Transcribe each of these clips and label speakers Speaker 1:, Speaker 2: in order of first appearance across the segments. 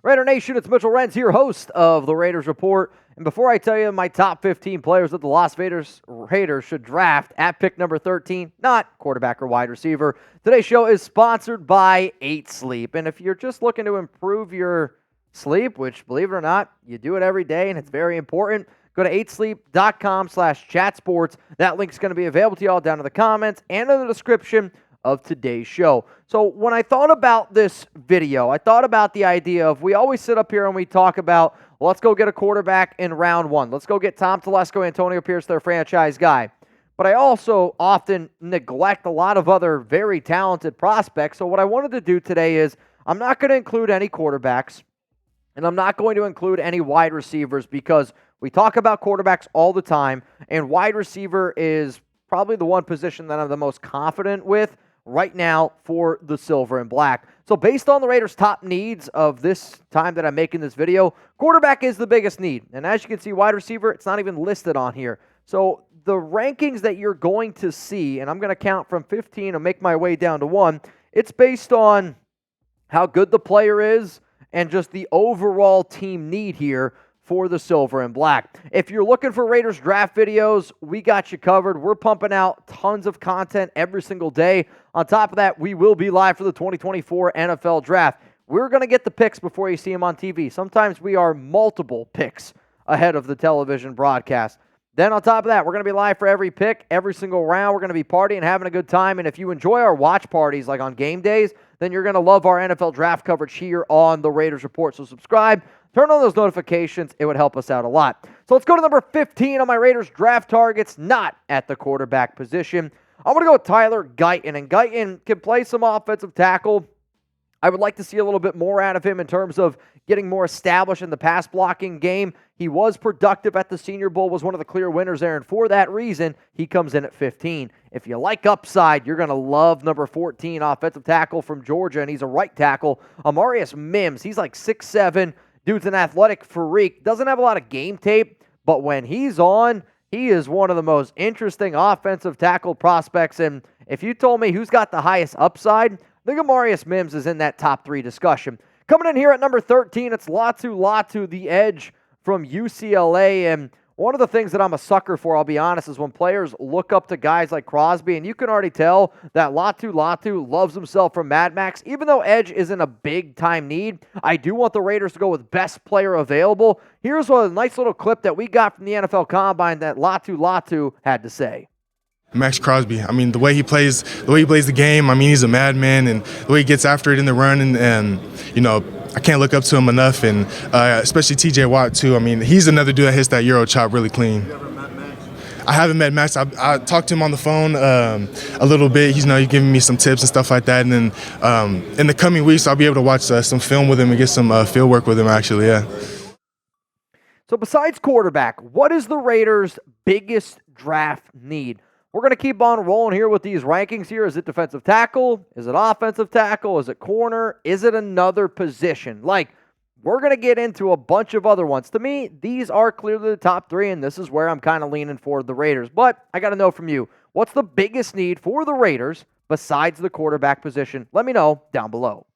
Speaker 1: Raider Nation, it's Mitchell Renz here, host of the Raiders Report. And before I tell you my top 15 players that the Las Vegas Raiders should draft at pick number 13, not quarterback or wide receiver, today's show is sponsored by 8 Sleep. And if you're just looking to improve your sleep, which, believe it or not, you do it every day and it's very important, go to 8sleep.com/chatsports. That link's going to be available to you all down in the comments and in the description of today's show. So when I thought about this video, I thought about the idea of, we always sit up here and we talk about, well, let's go get a quarterback in round one. Let's go get Tom Telesco, Antonio Pierce, their franchise guy. But I also often neglect a lot of other very talented prospects. So what I wanted to do today is, I'm not going to include any quarterbacks, and I'm not going to include any wide receivers, because we talk about quarterbacks all the time, and wide receiver is probably the one position that I'm the most confident with right now for the Silver and Black. So based on the Raiders' top needs of this time that I'm making this video, quarterback is the biggest need. And as you can see, wide receiver, it's not even listed on here. So the rankings that you're going to see, and I'm going to count from 15 and make my way down to 1, it's based on how good the player is and just the overall team need here for the Silver and Black. If you're looking for Raiders draft videos, we got you covered. We're pumping out tons of content every single day. On top of that, we will be live for the 2024 NFL Draft. We're going to get the picks before you see them on TV. Sometimes we are multiple picks ahead of the television broadcast. Then on top of that, we're going to be live for every pick, every single round. We're going to be partying, having a good time. And if you enjoy our watch parties, like on game days, then you're going to love our NFL draft coverage here on the Raiders Report. So subscribe, turn on those notifications. It would help us out a lot. So let's go to number 15 on my Raiders draft targets, not at the quarterback position. I'm going to go with Tyler Guyton. And Guyton can play some offensive tackle. I would like to see a little bit more out of him in terms of getting more established in the pass blocking game. He was productive at the Senior Bowl, was one of the clear winners there, and for that reason, he comes in at 15. If you like upside, you're going to love number 14, offensive tackle from Georgia, and he's a right tackle, Amarius Mims. He's like 6'7", dude's an athletic freak, doesn't have a lot of game tape, but when he's on, he is one of the most interesting offensive tackle prospects, and if you told me who's got the highest upside, I think Amarius Mims is in that top 3 discussion. Coming in here at number 13, it's Latu, the edge from UCLA. And one of the things that I'm a sucker for, I'll be honest, is when players look up to guys like Crosby, and you can already tell that Latu loves himself from Mad Max. Even though edge isn't a big-time need, I do want the Raiders to go with best player available. Here's a nice little clip that we got from the NFL Combine that Latu had to say.
Speaker 2: Max Crosby. I mean, the way he plays the game, I mean, he's a madman, and the way he gets after it in the run, and you know, I can't look up to him enough, and especially TJ Watt, too. I mean, he's another dude that hits that Euro chop really clean. You ever met Max? I haven't met Max. I talked to him on the phone a little bit. He's giving me some tips and stuff like that, and then in the coming weeks, I'll be able to watch some film with him and get some field work with him, actually, yeah.
Speaker 1: So besides quarterback, what is the Raiders' biggest draft need? We're going to keep on rolling here with these rankings here. Is it defensive tackle? Is it offensive tackle? Is it corner? Is it another position? Like, we're going to get into a bunch of other ones. To me, these are clearly the top 3, and this is where I'm kind of leaning for the Raiders. But I got to know from you, what's the biggest need for the Raiders besides the quarterback position? Let me know down below.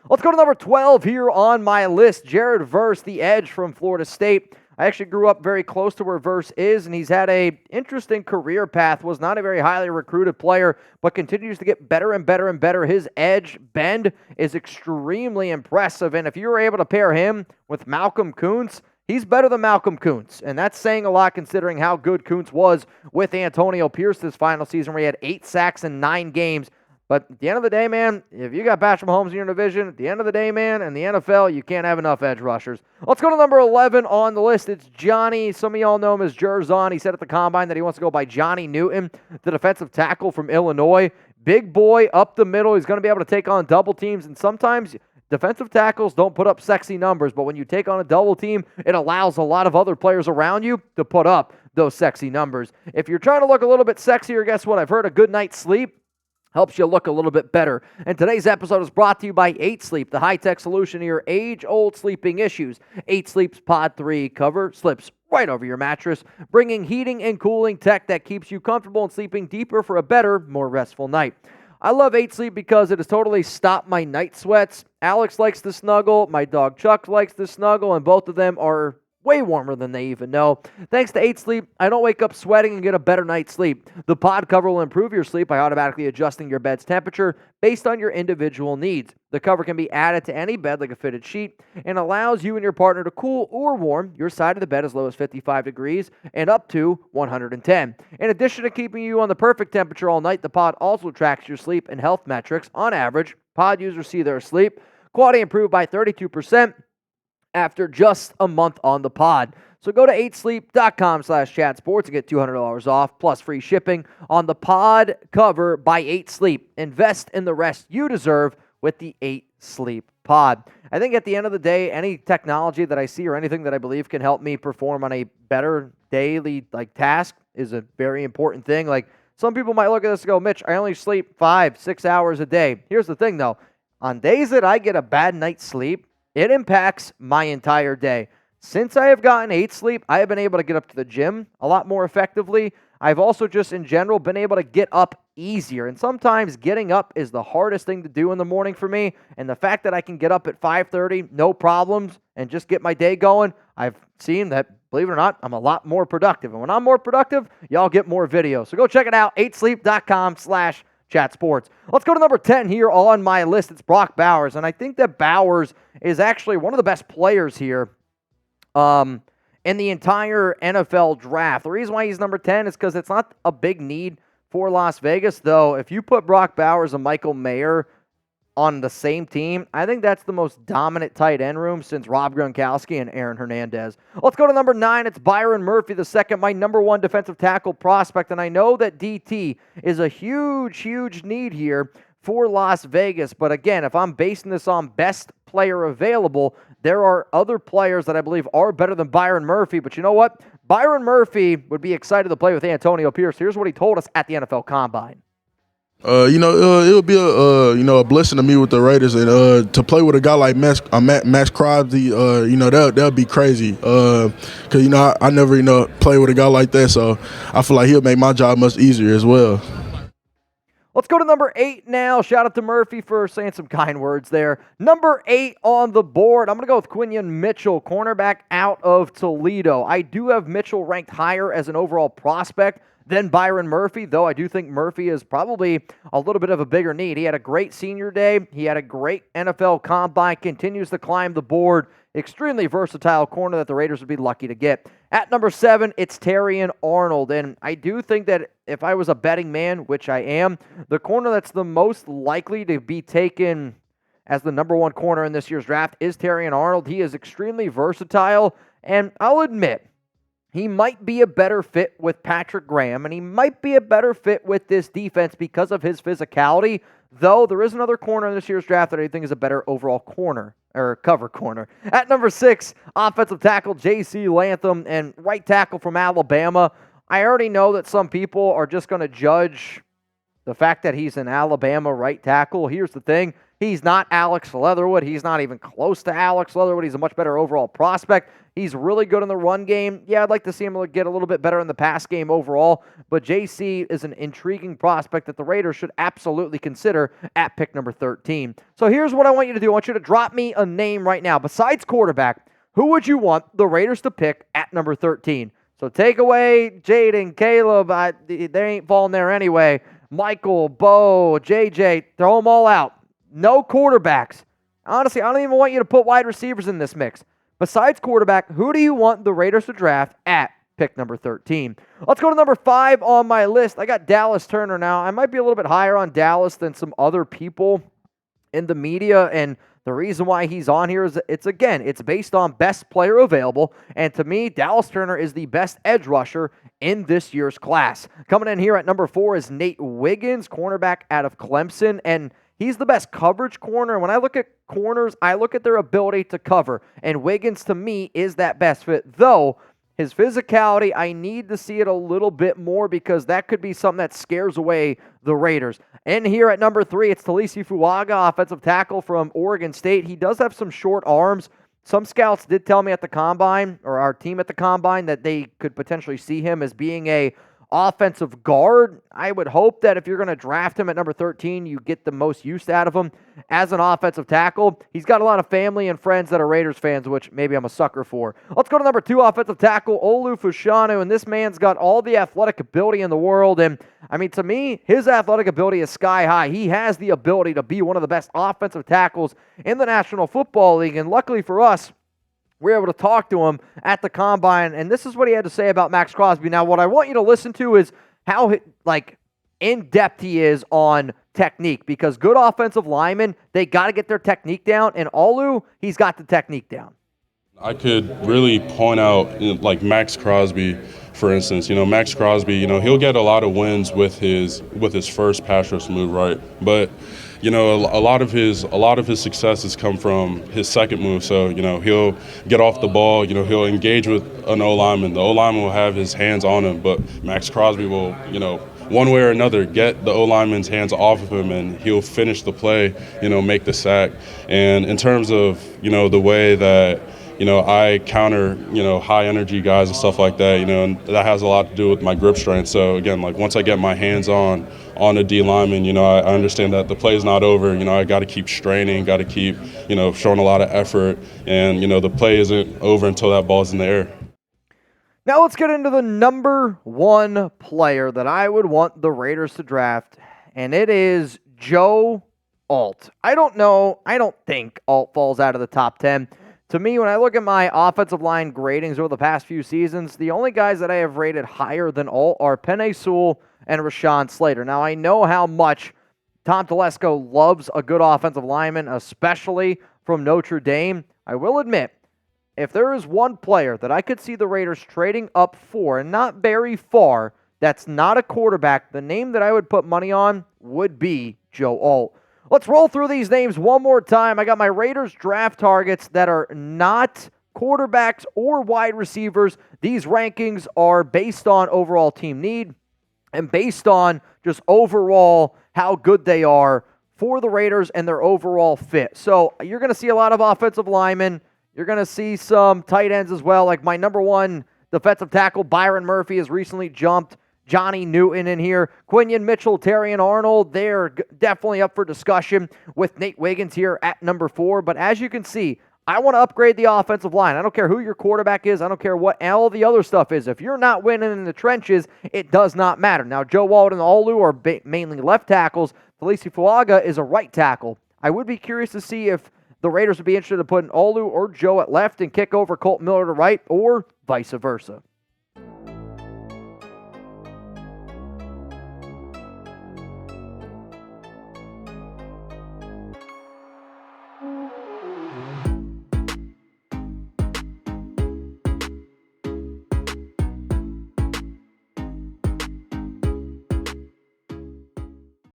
Speaker 1: Let's go to number 12 here on my list. Jared Verse, the edge from Florida State. I actually grew up very close to where Verse is, and he's had a interesting career path. Was not a very highly recruited player, but continues to get better and better and better. His edge bend is extremely impressive, and if you were able to pair him with Malcolm Kuntz, he's better than Malcolm Kuntz, and that's saying a lot considering how good Kuntz was with Antonio Pierce this final season, where he had 8 sacks in 9 games. But at the end of the day, man, if you got Patrick Mahomes in your division, at the end of the day, man, in the NFL, you can't have enough edge rushers. Let's go to number 11 on the list. It's Johnny. Some of y'all know him as Jerzon. He said at the Combine that he wants to go by Johnny Newton, the defensive tackle from Illinois. Big boy up the middle. He's going to be able to take on double teams, and sometimes defensive tackles don't put up sexy numbers, but when you take on a double team, it allows a lot of other players around you to put up those sexy numbers. If you're trying to look a little bit sexier, guess what? I've heard a good night's sleep helps you look a little bit better. And today's episode is brought to you by 8 Sleep, the high-tech solution to your age-old sleeping issues. 8 Sleep's Pod 3 cover slips right over your mattress, bringing heating and cooling tech that keeps you comfortable and sleeping deeper for a better, more restful night. I love 8 Sleep because it has totally stopped my night sweats. Alex likes to snuggle. My dog Chuck likes to snuggle, and both of them are way warmer than they even know. Thanks to 8 Sleep, I don't wake up sweating and get a better night's sleep. The pod cover will improve your sleep by automatically adjusting your bed's temperature based on your individual needs. The cover can be added to any bed like a fitted sheet and allows you and your partner to cool or warm your side of the bed as low as 55 degrees and up to 110. In addition to keeping you on the perfect temperature all night, the pod also tracks your sleep and health metrics. On average, pod users see their sleep quality improved by 32% after just a month on the pod. So go to 8sleep.com/chatsports and get $200 off plus free shipping on the pod cover by 8 Sleep. Invest in the rest you deserve with the 8 Sleep pod. I think at the end of the day, any technology that I see or anything that I believe can help me perform on a better daily task is a very important thing. Like, some people might look at this and go, Mitch, I only sleep 5-6 hours a day. Here's the thing though. On days that I get a bad night's sleep, it impacts my entire day. Since I have gotten 8 Sleep, I have been able to get up to the gym a lot more effectively. I've also just in general been able to get up easier. And sometimes getting up is the hardest thing to do in the morning for me. And the fact that I can get up at 5:30, no problems, and just get my day going, I've seen that, believe it or not, I'm a lot more productive. And when I'm more productive, y'all get more videos. So go check it out, 8sleep.com/chatsports. Let's go to number 10 here on my list. It's Brock Bowers. And I think that Bowers is actually one of the best players here in the entire NFL draft. The reason why he's number 10 is because it's not a big need for Las Vegas, though. If you put Brock Bowers and Michael Mayer on the same team, I think that's the most dominant tight end room since Rob Gronkowski and Aaron Hernandez. Let's go to number 9. It's Byron Murphy II, my number 1 defensive tackle prospect, and I know that DT is a huge need here for Las Vegas, but again, if I'm basing this on best player available, there are other players that I believe are better than Byron Murphy, but you know what? Byron Murphy would be excited to play with Antonio Pierce. Here's what he told us at the NFL Combine.
Speaker 3: It would be a blessing to me with the Raiders, and to play with a guy like Max Crosby, that'd be crazy. Cause I never play with a guy like that, so I feel like he'll make my job much easier as well.
Speaker 1: Let's go to number 8 now. Shout out to Murphy for saying some kind words there. Number 8 on the board. I'm going to go with Quinyon Mitchell, cornerback out of Toledo. I do have Mitchell ranked higher as an overall prospect than Byron Murphy, though I do think Murphy is probably a little bit of a bigger need. He had a great senior day. He had a great NFL combine, continues to climb the board. Extremely versatile corner that the Raiders would be lucky to get. At number 7, it's Terrion Arnold, and I do think that if I was a betting man, which I am, the corner that's the most likely to be taken as the number 1 corner in this year's draft is Terrion Arnold. He is extremely versatile, and I'll admit, he might be a better fit with Patrick Graham, and he might be a better fit with this defense because of his physicality, though there is another corner in this year's draft that I think is a better overall corner, or cover corner. At number 6, offensive tackle J.C. Latham, and right tackle from Alabama. I already know that some people are just going to judge the fact that he's an Alabama right tackle. Here's the thing. He's not Alex Leatherwood. He's not even close to Alex Leatherwood. He's a much better overall prospect. He's really good in the run game. Yeah, I'd like to see him get a little bit better in the pass game overall, but JC is an intriguing prospect that the Raiders should absolutely consider at pick number 13. So here's what I want you to do. I want you to drop me a name right now. Besides quarterback, who would you want the Raiders to pick at number 13? So take away Jaden, Caleb. They ain't falling there anyway. Michael, Bo, JJ, throw them all out. No quarterbacks. Honestly, I don't even want you to put wide receivers in this mix. Besides quarterback, who do you want the Raiders to draft at pick number 13? Let's go to number 5 on my list. I got Dallas Turner now. I might be a little bit higher on Dallas than some other people in the media, and the reason why he's on here is it's based on best player available, and to me, Dallas Turner is the best edge rusher in this year's class. Coming in here at number 4 is Nate Wiggins, cornerback out of Clemson, and he's the best coverage corner. When I look at corners, I look at their ability to cover, and Wiggins, to me, is that best fit, though his physicality, I need to see it a little bit more because that could be something that scares away the Raiders. And here at number 3, it's Taliese Fuaga, offensive tackle from Oregon State. He does have some short arms. Some scouts did tell me at the Combine, or our team at the Combine, that they could potentially see him as being a offensive guard. I would hope that if you're going to draft him at number 13, you get the most use out of him as an offensive tackle. He's got a lot of family and friends that are Raiders fans, which maybe I'm a sucker for. Let's go to number 2 offensive tackle, Olu Fashanu, and this man's got all the athletic ability in the world, and I mean, to me, his athletic ability is sky high. He has the ability to be one of the best offensive tackles in the National Football League, and luckily for us, we were able to talk to him at the Combine, and this is what he had to say about Maxx Crosby. Now, what I want you to listen to is how, in-depth he is on technique, because good offensive linemen, they got to get their technique down, and Olu, he's got the technique down.
Speaker 4: I could really point out, like Maxx Crosby, for instance. Maxx Crosby, he'll get a lot of wins with his first pass rush move, right? But a lot of his successes come from his second move. So he'll get off the ball. He'll engage with an O lineman. The O lineman will have his hands on him, but Maxx Crosby will one way or another get the O lineman's hands off of him, and he'll finish the play. Make the sack. And in terms of the way that I counter, high energy guys and stuff like that, and that has a lot to do with my grip strength. So again, once I get my hands on a D lineman, I understand that the play's not over. I got to keep straining, got to keep, showing a lot of effort, and the play isn't over until that ball's in the air.
Speaker 1: Now let's get into the number 1 player that I would want the Raiders to draft, and it is Joe Alt. I don't think Alt falls out of the top 10. To me, when I look at my offensive line gradings over the past few seasons, the only guys that I have rated higher than Alt are Penei Sewell and Rashawn Slater. Now, I know how much Tom Telesco loves a good offensive lineman, especially from Notre Dame. I will admit, if there is one player that I could see the Raiders trading up for, and not very far, that's not a quarterback, the name that I would put money on would be Joe Alt. Let's roll through these names one more time. I got my Raiders draft targets that are not quarterbacks or wide receivers. These rankings are based on overall team need and based on just overall how good they are for the Raiders and their overall fit. So you're going to see a lot of offensive linemen. You're going to see some tight ends as well. Like my number 1 defensive tackle, Byron Murphy, has recently jumped. Johnny Newton in here. Quinyon Mitchell, Terrion, Arnold, they're definitely up for discussion with Nate Wiggins here at number 4. But as you can see, I want to upgrade the offensive line. I don't care who your quarterback is. I don't care what all the other stuff is. If you're not winning in the trenches, it does not matter. Now, Joe Walden and Olu are mainly left tackles. Taliese Fuaga is a right tackle. I would be curious to see if the Raiders would be interested in putting Olu or Joe at left and kick over Colt Miller to right, or vice versa.